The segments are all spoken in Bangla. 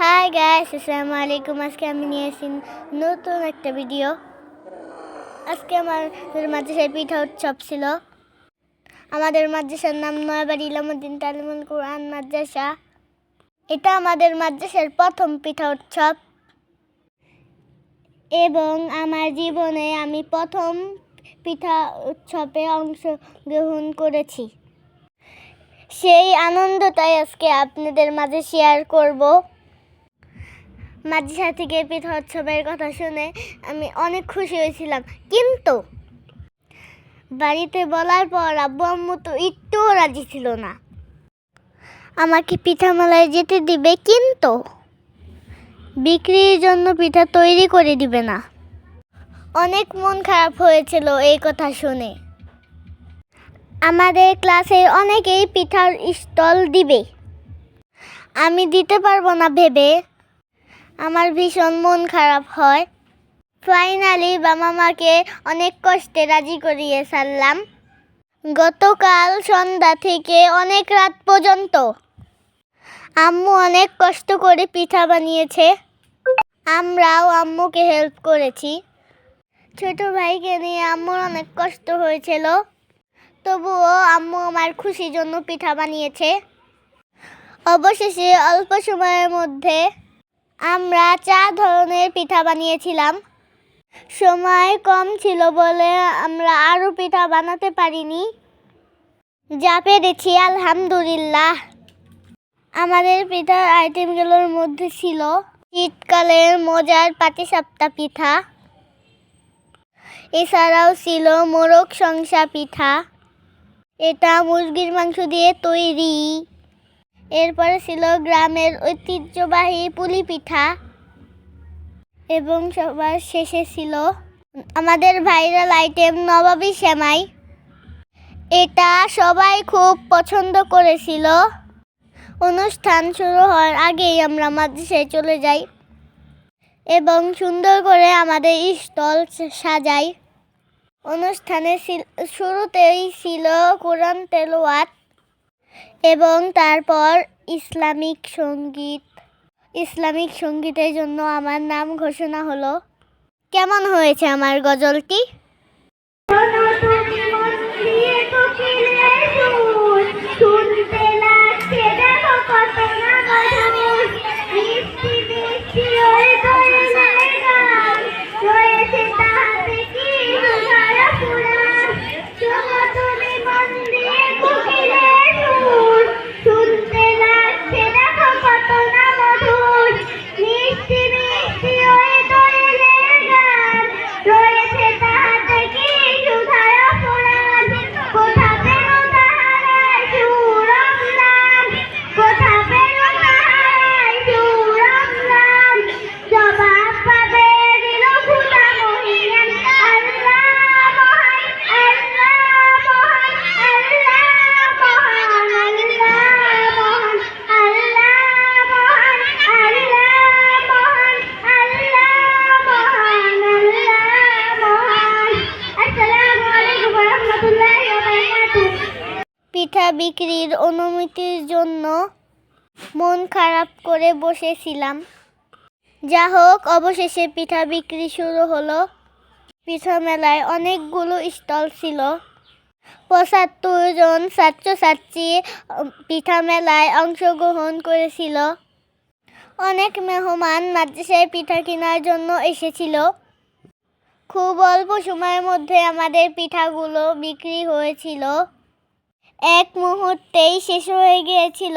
হাই গাইস, আসসালামু আলাইকুম। আজকে আমি নিয়েছি নতুন একটা ভিডিও। আজকে আমাদের মাদ্রাসায় পিঠা উৎসব ছিল। আমাদের মাদ্রাসার নাম নয়াবাড়ি ইলামুদ্দিন তালিমুল কোরআন মাদ্রাসা। এটা আমাদের মাদ্রাসার প্রথম পিঠা উৎসব এবং আমার জীবনে আমি প্রথম পিঠা উৎসবে অংশগ্রহণ করেছি। সেই আনন্দটাই আজকে আপনাদের মাঝে শেয়ার করব। মাদ্রাসা থেকে পিঠা উৎসবের কথা শুনে আমি অনেক খুশি হয়েছিলাম, কিন্তু বাড়িতে বলার পর আব্বু আম্মু তো একটুও রাজি ছিল না। আমাকে পিঠা মেলায় যেতে দিবে, কিন্তু বিক্রির জন্য পিঠা তৈরি করে দিবে না। অনেক মন খারাপ হয়েছিল এই কথা শুনে। আমাদের ক্লাসের অনেকেই পিঠার স্টল দিবে, আমি দিতে পারবো না ভেবে আমার ভীষণ মন খারাপ হয়। ফাইনালি মামাকে অনেক কষ্টে রাজি করিয়ে ছাড়লাম। গতকাল সন্ধ্যা থেকে অনেক রাত পর্যন্ত আম্মু অনেক কষ্ট করে পিঠা বানিয়েছে। আমরাও আম্মুকে হেল্প করেছি। ছোট ভাইকে নিয়ে আম্মুর অনেক কষ্ট হয়েছিল, তবুও আম্মু আমার খুশির জন্য পিঠা বানিয়েছে। অবশেষে অল্প সময়ের মধ্যে আমরা 4 ধরনের পিঠা বানিয়েছিলাম। সময় কম ছিল বলে আমরা আরও পিঠা বানাতে পারিনি। যা পেরেছি আলহামদুলিল্লাহ। আমাদের পিঠার আইটেমগুলোর মধ্যে ছিল শীতকালের মজার পাটিসাপটা পিঠা, এছাড়াও ছিল মোরগ শংসা পিঠা, এটা মুরগির মাংস দিয়ে তৈরি। এরপরে ছিল গ্রামের ঐতিহ্যবাহী পুলি পিঠা এবং সবার শেষে ছিল আমাদের ভাইরাল আইটেম নবাবী সেমাই। এটা সবাই খুব পছন্দ করেছিল। অনুষ্ঠান শুরু হওয়ার আগেই আমরা মাদ্রাসায় চলে যাই এবং সুন্দর করে আমাদের স্টল সাজাই। অনুষ্ঠানের শুরুতেই ছিল কোরআন তেলাওয়াত এবং তারপর ইসলামিক সঙ্গীতের জন্য আমার নাম ঘোষণা হলো। কেমন হয়েছে আমার গজলটি? পিঠা বিক্রির অনুমতির জন্য মন খারাপ করে বসেছিলাম। যা হোক, অবশেষে পিঠা বিক্রি শুরু হলো। পিঠা মেলায় অনেকগুলো স্টল ছিল। 75 জন ছাত্রছাত্রী পিঠা মেলায় অংশগ্রহণ করেছিল। অনেক মেহমান মাদ্রাসায় পিঠা কেনার জন্য এসেছিল। খুব অল্প সময়ের মধ্যে আমাদের পিঠাগুলো বিক্রি হয়েছিল। এক মুহূর্তেই শেষ হয়ে গিয়েছিল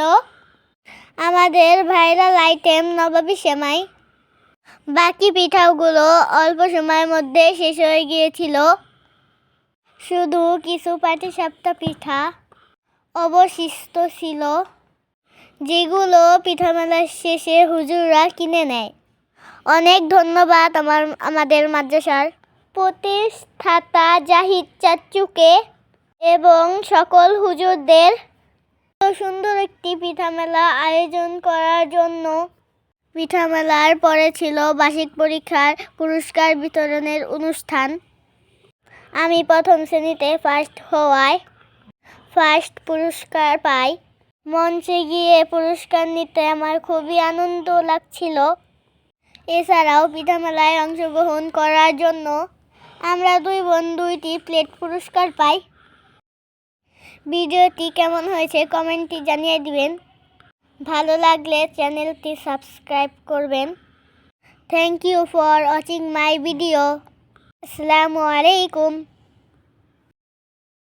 আমাদের ভাইরাল আইটেম নবাবী সেমাই। বাকি পিঠাগুলো অল্প সময়ের মধ্যে শেষ হয়ে গিয়েছিল। শুধু কিছু পাটিসাপটা পিঠা অবশিষ্ট ছিল, যেগুলো পিঠা মেলার শেষে হুজুররা কিনে নেয়। অনেক ধন্যবাদ আমাদের মাদ্রাসার প্রতিষ্ঠাতা জাহিদ চাচুকে এবং সকল হুজুরদের সুন্দর একটি পিঠা মেলা আয়োজন করার জন্য। পিঠা মেলার পরে ছিল বার্ষিক পরীক্ষার পুরস্কার বিতরণের অনুষ্ঠান। আমি প্রথম শ্রেণীতে ফার্স্ট হওয়ায় ফার্স্ট পুরস্কার পাই। মঞ্চে গিয়ে পুরস্কার নিতে আমার খুবই আনন্দ লাগছিল। এছাড়াও পিঠা মেলায় অংশগ্রহণ করার জন্য আমরা 2 বোন 2টি প্লেট পুরস্কার পাই। ভিডিওটি কেমন হয়েছে কমেন্টে জানিয়ে দিবেন। ভালো লাগলে চ্যানেলটি সাবস্ক্রাইব করবেন। Thank you for watching my video. আসসালামু আলাইকুম।